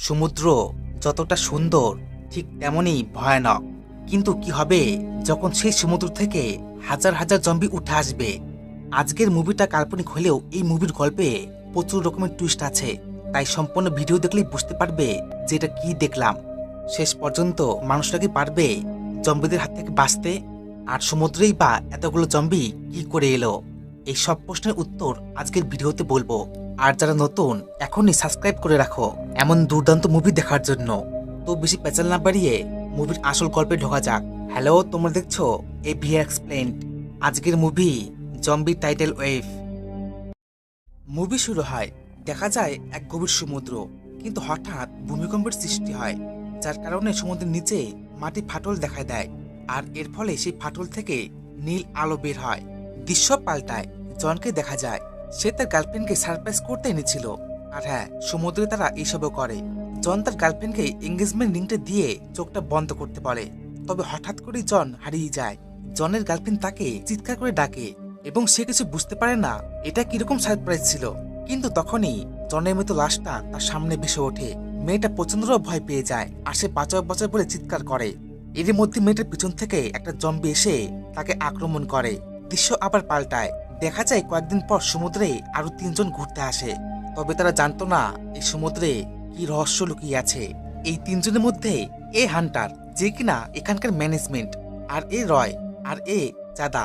সমুদ্র যতটা সুন্দর ঠিক তেমনই ভয়ানক। কিন্তু কি হবে যখন সেই সমুদ্র থেকে হাজার হাজার জম্বি উঠে আসবে? আজকের মুভিটা কাল্পনিক হলেও এই মুভির গল্পে প্রচুর রকমের টুইস্ট আছে। তাই সম্পূর্ণ ভিডিও দেখলেই বুঝতে পারবে যে এটা কি দেখলাম। শেষ পর্যন্ত মানুষরা কি পারবে জম্বিদের হাত থেকে বাঁচতে? আর সমুদ্রেই বা এতগুলো জম্বি কি করে এলো? এই সব প্রশ্নের উত্তর আজকের ভিডিওতে বলবো। আর যারা নতুন এখনই সাবস্ক্রাইব করে রাখো এমন দুর্দান্ত মুভি দেখার জন্য। তো বেশি পেঁচাল না বাড়িয়ে মুভির আসল গল্পে ঢোকা যাক। হ্যালো, তোমরা দেখছো AVR এক্সপ্লেইনড। আজকের movie zombie title wave. Movie শুরু হয়, দেখা যায় এক গভীর সমুদ্র, কিন্তু হঠাৎ ভূমিকম্পের সৃষ্টি হয়, যার কারণে সমুদ্রের নিচে মাটি ফাটল দেখা দেয়। আর এর ফলে সেই ফাটল থেকে নীল আলো বের হয়। দৃশ্য পাল্টায়, জনকে দেখা যায় সে তার গার্লফ্রেন্ডকে সারপ্রাইজ করতে এনেছিল। আর হ্যাঁ, সমুদ্রে তারা এইসবও করে। জন তার গার্লফ্রেন্ডকে এঙ্গেজমেন্ট রিংটা দিয়ে চোখটা বন্ধ করতে বলে। তবে হঠাৎ করে জন হারিয়ে যায়। জনের গার্লফ্রেন্ড তাকে চিৎকার করে ডাকে এবং সে কিছু বুঝতে পারে না এটা কিরকম সারপ্রাইজ ছিল। কিন্তু তখনই জনের মতো লাশটা তার সামনে ভেসে ওঠে। মেয়েটা প্রচন্ড ভয় পেয়ে যায় আর সে বাঁচাও বাঁচাও বলে চিৎকার করে। এর মধ্যে মেয়েটার পিছন থেকে একটা জম্বি এসে তাকে আক্রমণ করে। দৃশ্য আবার পাল্টায়, দেখা যায় কয়েকদিন পর সমুদ্রে আরো 3 জন ঘুরতে আসে। তবে তারা জানতো না এই সমুদ্রে কি রহস্য লুকিয়ে আছে। এই 3 জনের মধ্যে এ হান্টার, যে কিনা এখানকার ম্যানেজমেন্ট, আর এ রয়, আর এ জাদা।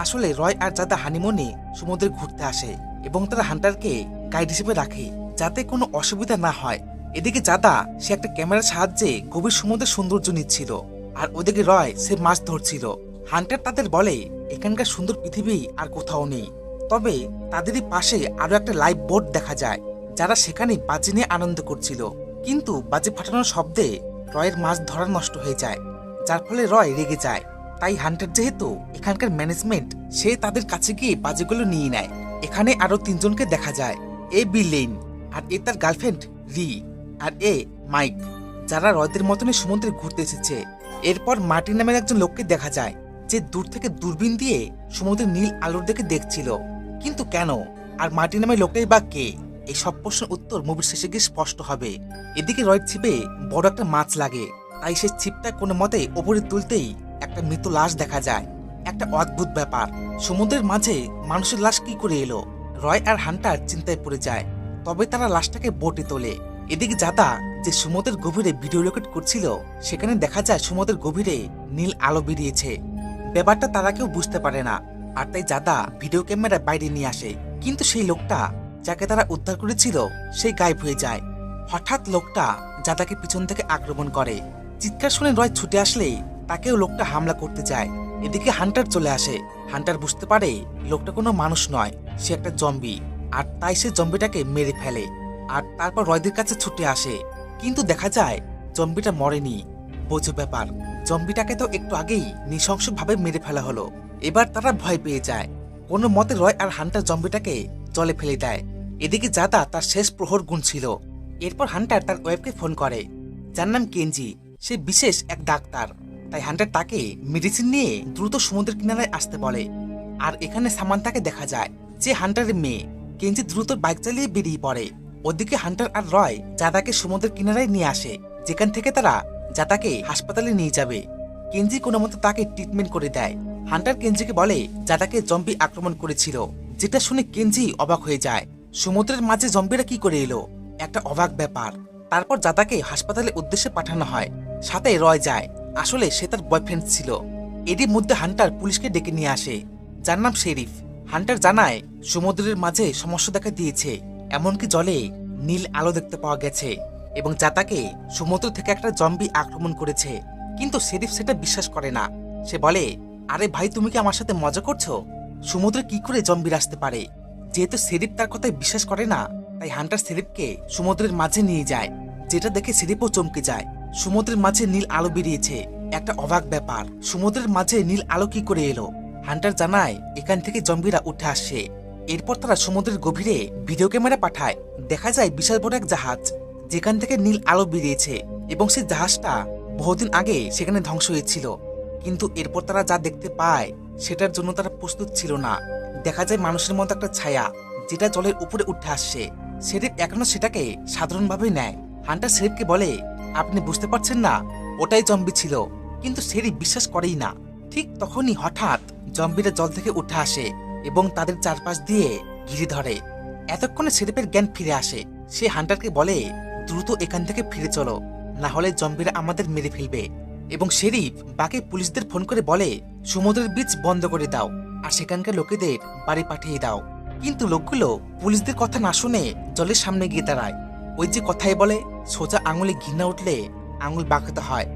আসলে রয় আর জাদা হানিমুনে সমুদ্রে ঘুরতে আসে এবং তারা হান্টারকে গাইড হিসেবে রাখে যাতে কোনো অসুবিধা না হয়। এদিকে জাদা সে একটা ক্যামেরার সাহায্যে গভীর সমুদ্রের সৌন্দর্য নিচ্ছিল, আর ওদিকে রয় সে মাছ ধরছিল। হান্টার তাদের বলে এখানকার সুন্দর পৃথিবী আর কোথাও নেই। তবে তাদেরই পাশে আরো একটা লাইফ বোট দেখা যায়, যারা সেখানে বাজি নিয়ে আনন্দ করছিল। কিন্তু বাজি ফাটানোর শব্দে রয়ের মাছ ধরা নষ্ট হয়ে যায়, যার ফলে রয় রেগে যায়। তাই হান্টার যেহেতু এখানকার ম্যানেজমেন্ট, সে তাদের কাছে গিয়ে বাজিগুলো নিয়ে নেয়। এখানে আরো 3 জনকে দেখা যায়, এ বি লেন, আর এ তার গার্লফ্রেন্ড রি, আর এ মাইক, যারা রয়দের মতনই সমুদ্রে ঘুরতে এসেছে। এরপর মার্টিন নামের একজন লোককে দেখা যায়, যে দূর থেকে দূরবীন দিয়ে সমুদ্রের নীল আলোর দিকে দেখছিল। কিন্তু কেন? আর মার্টিন নামের লোকটাই বা কে? এই সব প্রশ্নের উত্তর মুভির শেষে গিয়ে স্পষ্ট হবে। এদিকে রয়ের ছিপে বড় একটা মাছ লাগে, তাই সে ছিপটা কোনো মতে ওপরে তুলতেই একটা মৃত লাশ দেখা যায়। একটা অদ্ভুত ব্যাপার, সমুদ্রের মাঝে মানুষের লাশ কি করে এলো? রয় আর হান্টার চিন্তায় পড়ে যায়। তবে তারা লাশটাকে বোটে তোলে। এদিকে জাদা, যে সমুদ্রের গভীরে ভিডিও রেকর্ড করছিল, সেখানে দেখা যায় সমুদ্রের গভীরে নীল আলো বেরিয়েছে। ব্যাপারটা তারা কেউ বুঝতে পারে না, আর তাই জাদা ভিডিও ক্যামেরা বাইরে নিয়ে আসে। কিন্তু সেই লোকটা যাকে তারা উদ্ধার করেছিল সেই গায়েব হয়ে যায়। হঠাৎ লোকটা জাদাকে পিছন থেকে আক্রমণ করে। চিৎকার শুনে রয় ছুটে আসলেই তাকেও লোকটা হামলা করতে যায়। এদিকে হান্টার চলে আসে। হান্টার বুঝতে পারে লোকটা কোনো মানুষ নয়, সে একটা জম্বি, আর তাই সে জম্বিটাকে মেরে ফেলে। আর তারপর রয়দের কাছে ছুটে আসে, কিন্তু দেখা যায় জম্বিটা মরেনি। বোঝো ব্যাপার, জম্বিটাকে তো একটু আগেই নৃশংসভাবে মেরে ফেলা হলো। এবার তারা ভয় পেয়ে যায়। কোনো মতে রয় আর হান্টার জম্বিটাকে জলে ফেলে দেয়। এদিকে জাদা তার শেষ প্রহর গুনছিল। এরপর হান্টার তার ওয়েবকে ফোন করে, যার নাম কেনজি। সে বিশেষ এক ডাক্তার, তাই হান্টার তাকে মেডিসিন নিয়ে দ্রুত সমুদ্রের কিনারায় আসতে বলে। আর এখানে সামান্থাকে দেখা যায়, যে হান্টারের মেয়ে। কেনজি দ্রুত বাইক চালিয়ে বেরিয়ে পড়ে। ওদিকে হান্টার আর রয় জাদাকে সমুদ্রের কিনারায় নিয়ে আসে, যেখান থেকে তারা জাদাকে হাসপাতালে নিয়ে যাবে। কেনজি কোনো মতো তাকে ট্রিটমেন্ট করে দেয়। হান্টার কেনজিকে বলে জাদাকে জম্বি আক্রমণ করেছিল, যেটা শুনে কেনজি অবাক হয়ে যায়। সমুদ্রের মাঝে জম্বিরা কি করে এলো? একটা অবাক ব্যাপার। তারপর জাদাকে হাসপাতালের উদ্দেশ্যে পাঠানো হয়, সাথে রয় যায়। আসলে সে তার বয়ফ্রেন্ড ছিল। এরই মধ্যে হান্টার পুলিশকে ডেকে নিয়ে আসে, যার নাম শেরিফ। হান্টার জানায় সমুদ্রের মাঝে সমস্যা দেখা দিয়েছে, এমনকি জলে নীল আলো দেখতে পাওয়া গেছে এবং জাদাকে সমুদ্র থেকে একটা জম্বি আক্রমণ করেছে। কিন্তু শেরিফ সেটা বিশ্বাস করে না। সে বলে, আরে ভাই, তুমি কি আমার সাথে মজা করছো? সমুদ্রে কি করে জম্বি আসতে পারে? যেহেতু শেরিফ তার কথায় বিশ্বাস করে না, তাই হান্টার শেরিফকে সমুদ্রের মাঝে নিয়ে যায়, যেটা দেখে শেরিফও চমকে যায়। সমুদ্রের মাঝে নীল আলো বেরিয়েছে, একটা অবাক ব্যাপার। সমুদ্রের মাঝে নীল আলো কি করে এলো? হান্টার জানায় এখান থেকে জম্বিরা উঠে আসছে। এরপর তারা সমুদ্রের গভীরে ভিডিও ক্যামেরা পাঠায়। দেখা যায় বিশাল বড় এক জাহাজ, যেখান থেকে নীল আলো বেরিয়েছে, এবং সেই জাহাজটা বহুদিন আগে সেখানে ধ্বংস হয়েছিল। কিন্তু এরপর তারা যা দেখতে পায় সেটার জন্য তারা প্রস্তুত ছিল না। দেখা যায় মানুষের মতো একটা ছায়া, যেটা জলের উপরে উঠে আসছে। শেরিফ এখনো সেটাকে সাধারণভাবে নেয়। হান্টার শেরিফকে বলে, আপনি বুঝতে পারছেন না, ওটাই জম্বি ছিল। কিন্তু শেরিফ বিশ্বাস করেই না। ঠিক তখনই হঠাৎ জম্বিরা জল থেকে উঠে আসে এবং তাদের চারপাশ দিয়ে ঘিরে ধরে। এতক্ষণে শেরিফের জ্ঞান ফিরে আসে। সে হান্টারকে বলে, দ্রুত এখান থেকে ফিরে চলো, না হলে জম্বিরা আমাদের মেরে ফেলবে। এবং শেরিফ বাকি পুলিশদের ফোন করে বলে, সমুদ্রের বীচ বন্ধ করে দাও আর সেখানকার লোকেদের বাড়ি পাঠিয়ে দাও। কিন্তু লোকগুলো পুলিশদের কথা না শুনে জলের সামনে গিয়ে দাঁড়ায়। ওই যে কথাই বলে, সোজা আঙুলে ঘৃণা উঠলে আঙুল বাঁকাতে হয়।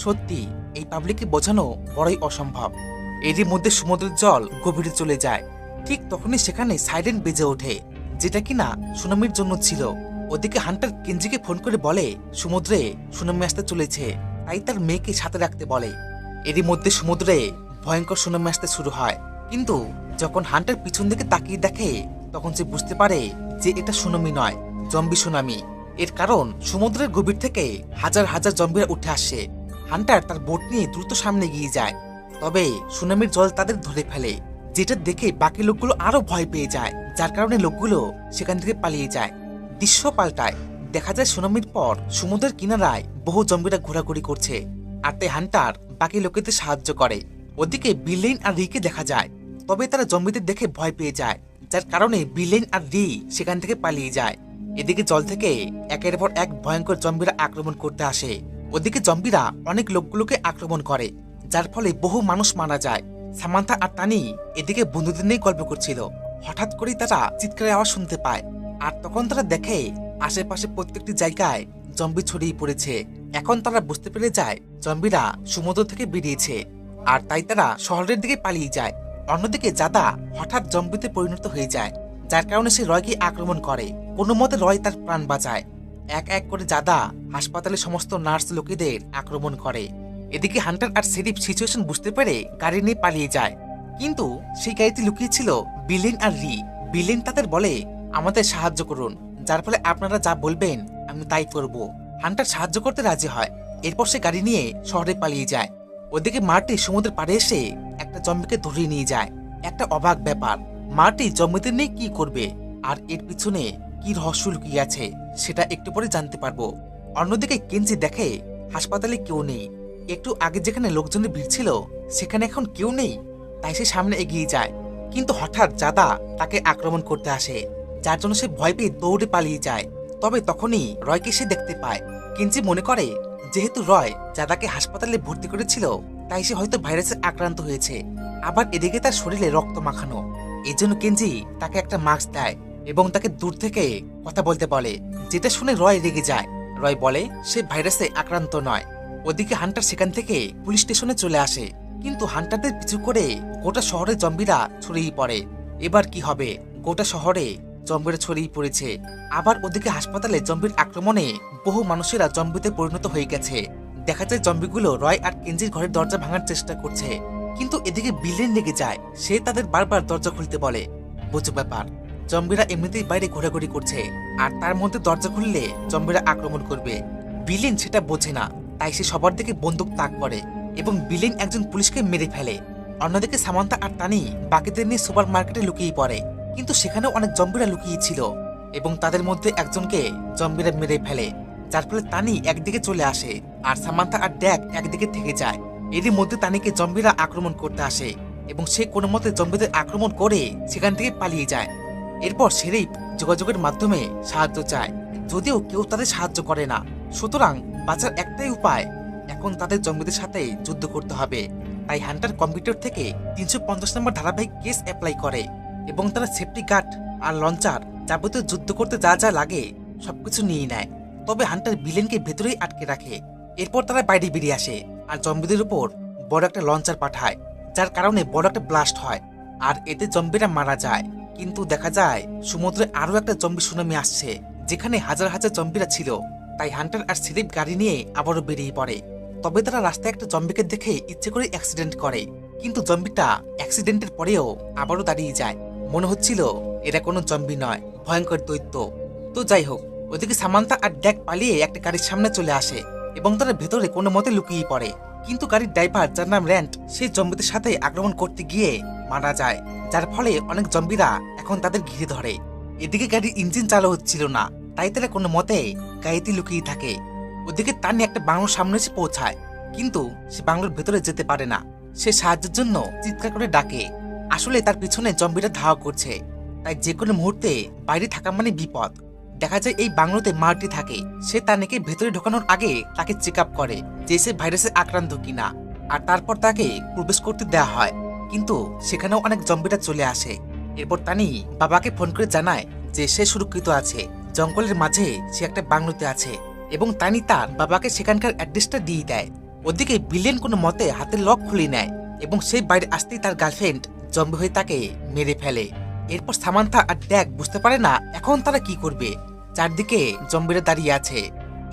সত্যি এই পাবলিককে বোঝানো বড়ই অসম্ভব। এরই মধ্যে সমুদ্রের জল গভীরে চলে যায়। ঠিক তখনই সেখানে সাইরেন বেজে ওঠে, যেটা কিনা সুনামির জন্য ছিল। ওদিকে হান্টার কেঞ্জিকে ফোন করে বলে, সমুদ্রে সুনামি আসতে চলেছে, তাই তার মেয়েকে সাথে রাখতে বলে। এরই মধ্যে সমুদ্রে ভয়ঙ্কর সুনামি আসতে শুরু হয়। কিন্তু যখন হান্টার পিছন দিকে তাকিয়ে দেখে, তখন সে বুঝতে পারে যে এটা সুনামি নয়, জম্বি সুনামি। এর কারণ সমুদ্রের গভীর থেকে হাজার হাজার জম্বিরা উঠে আসে। হান্টার তার বোট নিয়ে দ্রুত সামনে এগিয়ে যায়, তবে সুনামির জল তাদের ধরে ফেলে, যেটা দেখে বাকি লোকগুলো আরো ভয় পেয়ে যায়, যার কারণে লোকগুলো সেখান থেকে পালিয়ে যায়। দৃশ্য পাল্টায়, দেখা যায় সুনামির পর সমুদ্রের কিনারায় বহু জম্বিরা ঘোরাঘুরি করছে, আর তাই হান্টার বাকি লোকেদের সাহায্য করে। ওদিকে বিলেন আর রিকে দেখা যায়, তবে তারা জম্বিদের দেখে ভয় পেয়ে যায়, যার কারণে বিলেন আর রি সেখান থেকে পালিয়ে যায়। এদিকে জল থেকে একের পর এক ভয়ঙ্কর জম্বিরা আক্রমণ করতে আসে। ওদিকে জম্বিরা অনেক লোকগুলোকে আক্রমণ করে, যার ফলে বহু মানুষ মারা যায়। সামান্থা আর তানি এদিকে বন্ধুদের নিয়ে গল্প করছিল। হঠাৎ করেই তারা চিৎকারের আওয়াজ শুনতে পায়, আর তখন তারা দেখে আশেপাশে প্রত্যেকটি জায়গায় জম্বি ছড়িয়ে পড়েছে। এখন তারা বুঝতে পেরে যায় জম্বিরা সমুদ্র থেকে বেরিয়েছে, আর তাই তারা শহরের দিকে পালিয়ে যায়। অন্যদিকে জাদা হঠাৎ জম্বিতে পরিণত হয়ে যায়, যার কারণে সে রয়কে আক্রমণ করে। কোনো মতে রয় তার প্রাণ বাঁচায়। এক এক করে জাদা হাসপাতালে সমস্ত নার্স লোকেদের আক্রমণ করে। এদিকে হান্টার আর শেরিফ সিচুয়েশন বুঝতে পেরে গাড়ি নিয়ে পালিয়ে যায়, কিন্তু সেই গাড়িতে লুকিয়ে ছিল বিলেন আর রি। বিলেন তাদের বলে, আমাদের সাহায্য করুন, যার ফলে আপনারা যা বলবেন আমি তাই করব। হান্টার সাহায্য করতে রাজি হয়। এরপর সে গাড়ি নিয়ে শহরে পালিয়ে যায়। ওদিকে মার্টি সমুদ্রের পাড়ে এসে একটা জম্বিকে ধরিয়ে নিয়ে যায়। একটা অবাক ব্যাপার, মার্টি জম্বিদের নিয়ে কি করবে আর এর পিছনে কি রহস্য লুকিয়ে আছে সেটা একটু পরে জানতে পারবো। অন্যদিকে কেঞ্জি দেখে হাসপাতালে কেউ নেই। একটু আগে যেখানে লোকজনের ভিড় ছিল সেখানে এখন কেউ নেই, তাই সে সামনে এগিয়ে যায়। কিন্তু হঠাৎ জাদা তাকে আক্রমণ করতে আসে, যার জন্য সে ভয় পেয়ে দৌড়ে পালিয়ে যায়। তবে তখনই রয়কে সে দেখতে পায়। কেঞ্জি মনে করে যেহেতু রয় জাদাকে হাসপাতালে ভর্তি করেছিল, তাই সে হয়তো ভাইরাসে আক্রান্ত হয়েছে। আবার এদিকে তার শরীরে রক্ত মাখানো, এই জন্য কেঞ্জি তাকে একটা মাস্ক দেয় এবং তাকে দূর থেকে কথা বলতে বলে, যেটা শুনে রয় রেগে যায়। রয় বলে সে ভাইরাসে আক্রান্ত নয়। ওদিকে হান্টার সেখান থেকে পুলিশ স্টেশনে চলে আসে, কিন্তু হান্টারদের পিছু করে গোটা শহরে জম্বিরা ছড়িয়ে পড়ে। এবার কি হবে? গোটা শহরে জম্বিরা ছড়িয়ে পড়েছে। আবার ওদিকে হাসপাতালে জম্বির আক্রমণে বহু মানুষেরা জম্বিতে পরিণত হয়ে গেছে। দেখা যায় জম্বিগুলো রয় আর কেঞ্জির ঘরের দরজা ভাঙার চেষ্টা করছে, কিন্তু এদিকে বিলেন লেগে যায়। সে তাদের বারবার দরজা খুলতে বলে। বুঝো ব্যাপার, জম্বিরা এমনিতেই বাইরে ঘোরাঘুরি করছে, আর তার মধ্যে দরজা খুললে জম্বিরা আক্রমণ করবে। বিলেন সেটা বোঝে না, তাই সে সবার দিকে বন্দুক তাক করে এবং বিলেন একজন পুলিশকে মেরে ফেলে। অন্যদিকে সামান্থা আর তানি বাকিদের নিয়ে সুপার মার্কেটে লুকিয়ে পড়ে, কিন্তু সেখানে অনেক জম্বিরা লুকিয়ে ছিল এবং তাদের মধ্যে একজনকে জম্বিরা মেরে ফেলে, যার ফলে তানি একদিকে চলে আসে আর সামান্থা আর ড্যাগ একদিকে থেকে যায়। এরই মধ্যে তানিকে জম্বিরা আক্রমণ করতে আসে এবং সে কোনো মতে জম্বিদের আক্রমণ করে সেখান থেকে পালিয়ে যায়। এরপর শেরিফ যোগাযোগের মাধ্যমে সাহায্য চায়, যদিও কেউ তাদের সাহায্য করে না। সুতরাং বাঁচার একটাই উপায়, এখন তাদের জম্বিদের সাথে যুদ্ধ করতে হবে। তাই হান্টার কম্পিউটার থেকে 350 নম্বর ধারাবাহিক কেস অ্যাপ্লাই করে এবং তারা সেফটি গার্ড আর লঞ্চার যাবতীয় যুদ্ধ করতে যা যা লাগে সবকিছু নিয়ে নেয়। তবে হান্টার বিলেনকে ভেতরেই আটকে রাখে। এরপর তারা বাইরে বেরিয়ে আসে আর জম্বিদের উপর বড় একটা লঞ্চার পাঠায়, যার কারণে বড় একটা ব্লাস্ট হয় আর এতে জম্বিরা মারা যায়। কিন্তু দেখা যায় সমুদ্রে আরো একটা জম্বি সুনামি আসছে, যেখানে হাজার হাজার জম্বিরা ছিল। তাই হান্টার আর শেরিফ গাড়ি নিয়ে আবারও বেরিয়ে পড়ে। তবে তারা রাস্তায় একটা জম্বিকে দেখে ইচ্ছে করে অ্যাক্সিডেন্ট করে, কিন্তু জম্বিটা অ্যাক্সিডেন্টের পরেও আবারও দাঁড়িয়ে যায়। মনে হচ্ছিল এরা কোনো জম্বি নয়, ভয়ঙ্কর দৈত্য। তো যাই হোক, ওদিকে সামান্থা আর ড্যাগ পালিয়ে একটা গাড়ির সামনে চলে আসে এবং তারা ভেতরে কোনো মতে লুকিয়ে পড়ে। কিন্তু গাড়ির ড্রাইভার, যার নাম র্যান্ট, সেই জম্বিদের সাথে আক্রমণ করতে গিয়ে মারা যায়, যার ফলে অনেক জম্বিরা এখন তাদের ঘিরে ধরে। এদিকে গাড়ির ইঞ্জিন চালু হচ্ছিল না, তাই তারা কোনো মতে গাড়িতে লুকিয়ে থাকে। ওদিকে তানি একটা বাংলোর সামনে এসে পৌঁছায়, কিন্তু সে বাংলোর ভেতরে যেতে পারে না। সে সাহায্যের জন্য চিৎকার করে ডাকে। আসলে তার পিছনে জম্বিরা ধাওয়া করছে, তাই যে কোনো মুহূর্তে বাইরে থাকা মানে বিপদ। দেখা যায় এই বাংলোতে মার্টি থাকে। সে তানিকে ভেতরে ঢোকানোর আগে তাকে চেক আপ করে যে সে ভাইরাসে আক্রান্ত কিনা, আর তারপর তাকে প্রবেশ করতে দেওয়া হয়। কিন্তু সেখানেও অনেক জম্বিরা চলে আসে। এরপর তানি বাবাকে ফোন করে জানায় যে সে সুরক্ষিত আছে, জঙ্গলের মাঝে সে একটা বাংলোতে আছে, এবং তানি তার বাবাকে সেখানকার অ্যাড্রেসটা দিয়ে দেয়। ওদিকে বিলিয়ন কোনো মতে হাতের লক খুলে নেয়, এবং সেই বাইরে আসতেই তার গার্লফ্রেন্ড জম্বি হয়ে তাকে মেরে ফেলে। এরপর সামান্থা আর ড্যাক বুঝতে পারে না এখন তারা কি করবে। চারদিকে জম্বিরা দাঁড়িয়ে আছে,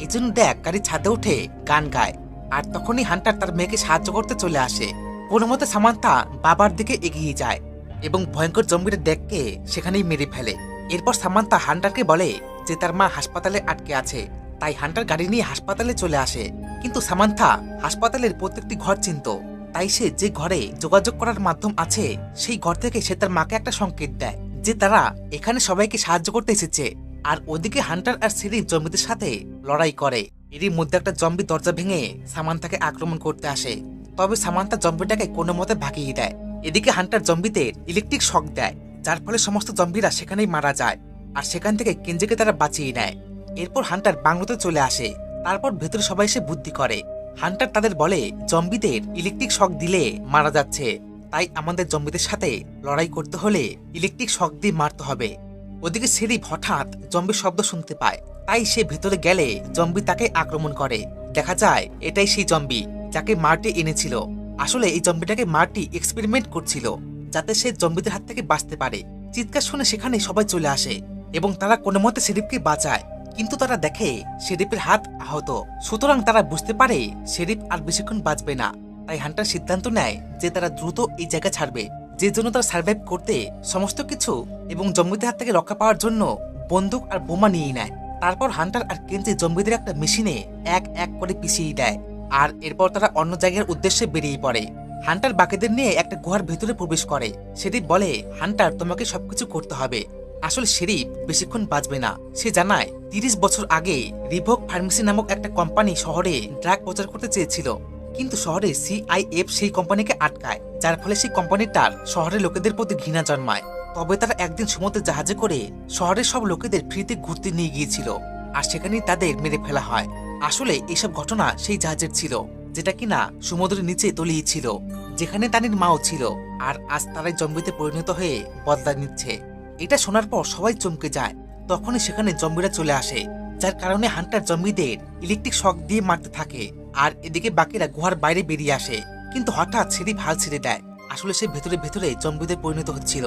এই জন্য ড্যাক গাড়ির ছাদে উঠে গান গায়। আর তখনই হান্টার তার মেয়েকে সাহায্য করতে চলে আসে। কোনো মতে সামান্থা বাবার দিকে এগিয়ে যায় এবং ভয়ঙ্কর জম্বিরা ড্যাককে সেখানেই মেরে ফেলে। এরপর সামান্থা হান্টারকে বলে যে তার মা হাসপাতালে আটকে আছে, তাই হান্টার গাড়ি নিয়ে হাসপাতালে চলে আসে। কিন্তু সামান্থা হাসপাতালের প্রত্যেকটি ঘর চিনত, তাই সে যে ঘরে যোগাযোগ করার মাধ্যম আছে সেই ঘর থেকে সে তার মাকে একটা সংকেত দেয় যে তারা এখানে সবাইকে সাহায্য করতে এসেছে। আর ওদিকে হান্টার আর সিরি জম্বিদের সাথে লড়াই করে। এরই মধ্যে একটা জম্বি দরজা ভেঙে সামান্থাকে আক্রমণ করতে আসে, তবে সামান্থা জম্বিটাকে কোনো মতে ভাগিয়ে দেয়। এদিকে হান্টার জম্বিদের ইলেকট্রিক শক দেয়, যার ফলে সমস্ত জম্বিরা সেখানেই মারা যায়, আর সেখান থেকে কেঞ্জিকে তারা বাঁচিয়ে নেয়। এরপর হান্টার বাংলোতে চলে আসে। তারপর ভেতরে সবাই এসে বুদ্ধি করে। হান্টার তাদের বলে জম্বিদের ইলেকট্রিক শক দিলে মারা যাচ্ছে, তাই আমাদের জম্বিদের সাথে লড়াই করতে হলে ইলেকট্রিক শক দিয়ে মারতে হবে। ওদিকে সেরিফ হঠাৎ জম্বির শব্দ শুনতে পায়, তাই সে ভেতরে গেলে জম্বি তাকে আক্রমণ করে। দেখা যায় এটাই সেই জম্বি যাকে মার্টি এনেছিল। আসলে এই জম্বিটাকে মার্টি এক্সপেরিমেন্ট করছিল যাতে সে জম্বিদের হাত থেকে বাঁচতে পারে। চিৎকার শুনে সেখানে সবাই চলে আসে এবং তারা কোনো মতে সেরিফকে বাঁচায়, কিন্তু তারা দেখে শেরিফের হাত আহত। সুতরাং তারা বুঝতে পারে শেরিফ আর বেশিক্ষণ বাঁচবে না। তাই হান্টার সিদ্ধান্ত নেয় যে তারা দ্রুত এই জায়গা ছাড়বে, যে জন্য তারা সার্ভাইভ করতে সমস্ত কিছু এবং জম্বিদের হাত থেকে রক্ষা পাওয়ার জন্য বন্দুক আর বোমা নিয়ে নেয়। তারপর হান্টার আর কেঞ্জি জম্বিদের একটা মেশিনে এক এক করে পিছিয়ে দেয়, আর এরপর তারা অন্য জায়গার উদ্দেশ্যে বেরিয়ে পড়ে। হান্টার বাকিদের নিয়ে একটা গুহার ভেতরে প্রবেশ করে। শেরিফ বলে হান্টার তোমাকে সবকিছু করতে হবে। আসলে শেরিফ বেশিক্ষণ বাঁচবে না। সে জানায় 30 বছর আগে রিভোক ফার্মেসি নামক একটা কোম্পানি শহরে ড্রাগ প্রচার করতে চেয়েছিল, কিন্তু শহরে সিআইএফ সেই কোম্পানিকে আটকায়, যার ফলে সেই কোম্পানিটার শহরের লোকেদের প্রতি ঘৃণা জন্মায়। তবে তারা একদিন সমুদ্রের জাহাজে করে শহরের সব লোকেদের ফ্রিতে ঘুরতে নিয়ে গিয়েছিল, আর সেখানেই তাদের মেরে ফেলা হয়। আসলে এইসব ঘটনা সেই জাহাজের ছিল, যেটা কিনা সমুদ্রের নিচে তলিয়ে ছিল, যেখানে তানির মাও ছিল। আর আজ তারাই জম্বিতে পরিণত হয়ে বদলা নিচ্ছে। এটা শোনার পর সবাই চমকে যায়। তখনই সেখানে জম্বিরা চলে আসে, যার কারণে হান্টার জম্বিদের ইলেকট্রিক শক দিয়ে মারতে থাকে। আর এদিকে বাকিরা গুহার বাইরে বেরিয়ে আসে, কিন্তু হঠাৎ শেরিফ হাল ছেড়ে দেয়। আসলে সে ভেতরে ভেতরে জম্বিদের পরিণত হচ্ছিল,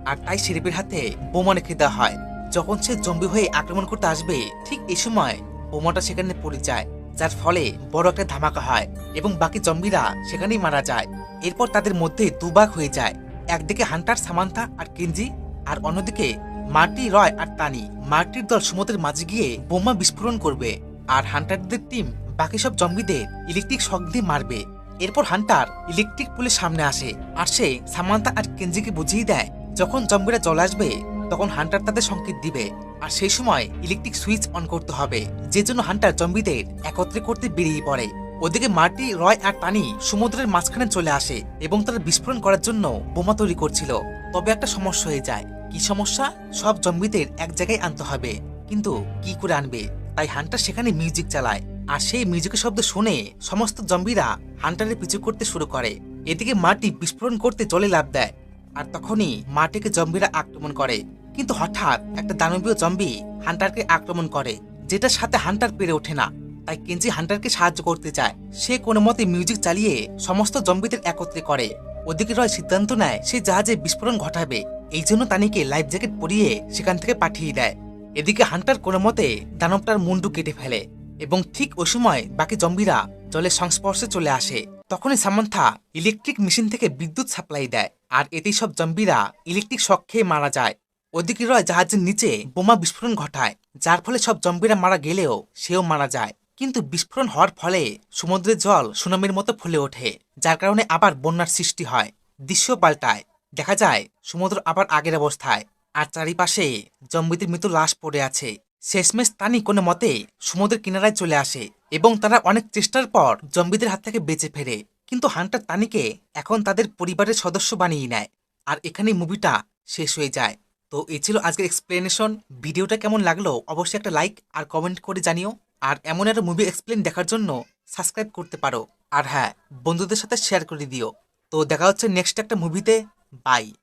আর তাই শেরিফের হাতে বোমা রেখে দেওয়া হয়। যখন সে জম্বি হয়ে আক্রমণ করতে আসবে, ঠিক এই সময় বোমাটা সেখানে পড়ে যায়, যার ফলে বড় একটা ধামাকা হয় এবং বাকি জম্বিরা সেখানেই মারা যায়। এরপর তাদের মধ্যে দুভাগ হয়ে যায়, একদিকে হান্টার, সামান্থা আর কেঞ্জি, আর অন্যদিকে মার্টি, রয় আর তানি। মার্টির দল সমুদ্রের মাঝে গিয়ে বোমা বিস্ফোরণ করবে, আর হান্টারদের টিম বাকি সব জম্বিদের ইলেকট্রিক শক দিয়ে মারবে। এরপর হান্টার ইলেকট্রিক পুলের সামনে আসে, আর সে সামান্থা আর কেঞ্জিকে বুঝিয়ে দেয় যখন জম্বিরা চলে আসবে তখন হান্টার তাদের সংকেত দিবে, আর সেই সময় ইলেকট্রিক সুইচ অন করতে হবে, যে জন্য হান্টার জম্বিদের একত্রে করতে বেরিয়ে পড়ে। ওদিকে মার্টি, রয় আর তানি সমুদ্রের মাঝখানে চলে আসে এবং তারা বিস্ফোরণ করার জন্য বোমা তৈরি করছিল। তবে একটা সমস্যা হয়ে যায়। কি সমস্যা? সব জম্বিদের এক জায়গায় আনতে হবে, কিন্তু কি করে আনবে? তাই হান্টার সেখানে মিউজিক চালায়, আর সেই মিউজিকের শব্দ শুনে সমস্ত জম্বিরা হান্টারের পিছু করতে শুরু করে। এদিকে মার্টি বিস্ফোরণ করতে জলে লাফ দেয়, আর তখনই মার্টিকে জম্বিরা আক্রমণ করে। কিন্তু হঠাৎ একটা দানবীয় জম্বি হান্টারকে আক্রমণ করে, যেটার সাথে হান্টার পেরে ওঠে না। তাই কেঞ্জি হান্টারকে সাহায্য করতে চায়। সে কোনো মতে মিউজিক চালিয়ে সমস্ত জম্বিদের একত্রে করে। ওদিকে রয় সিদ্ধান্ত নেয় সে জাহাজে বিস্ফোরণ ঘটাবে, এই জন্য তানিকে লাইফ জ্যাকেট পরিয়ে সেখান থেকে পাঠিয়ে দেয়। এদিকে হান্টার কোনো মতে দানবটার মুন্ডু কেটে ফেলে, এবং ঠিক ওই সময় বাকি জম্বিরা জলের সংস্পর্শে চলে আসে। তখনই সামান্থা ইলেকট্রিক মেশিন থেকে বিদ্যুৎ সাপ্লাই দেয়, আর এতেই সব জম্বিরা ইলেকট্রিক শক খেয়ে মারা যায়। ওদিকে রয় জাহাজের নিচে বোমা বিস্ফোরণ ঘটায়, যার ফলে সব জম্বিরা মারা গেলেও সেও মারা যায়। কিন্তু বিস্ফোরণ হওয়ার ফলে সমুদ্রের জল সুনামির মতো ফুলে ওঠে, যার কারণে আবার বন্যার সৃষ্টি হয়। দৃশ্য পাল্টায়, দেখা যায় সমুদ্র আবার আগের অবস্থায়। আর চারিপাশে জম্বিদের মৃত লাশ পড়ে আছে। শেষমেশ তানি কোনো মতে সমুদ্রের কিনারায় চলে আসে এবং তারা অনেক চেষ্টার পর জম্বিদের হাত থেকে বেঁচে ফেরে। কিন্তু হান্টার তানিকে এখন তাদের পরিবারের সদস্য বানিয়ে নেয়। আর এখানেই মুভিটা শেষ হয়ে যায়। তো এই ছিল আজকের এক্সপ্লেনেশন। ভিডিওটা কেমন লাগলো অবশ্যই একটা লাইক আর কমেন্ট করে জানিও। আর এমন একটা মুভি এক্সপ্লেন দেখার জন্য সাবস্ক্রাইব করতে পারো। আর হ্যাঁ, বন্ধুদের সাথে শেয়ার করে দিও। তো দেখা হচ্ছে নেক্সট একটা মুভিতে। বাই।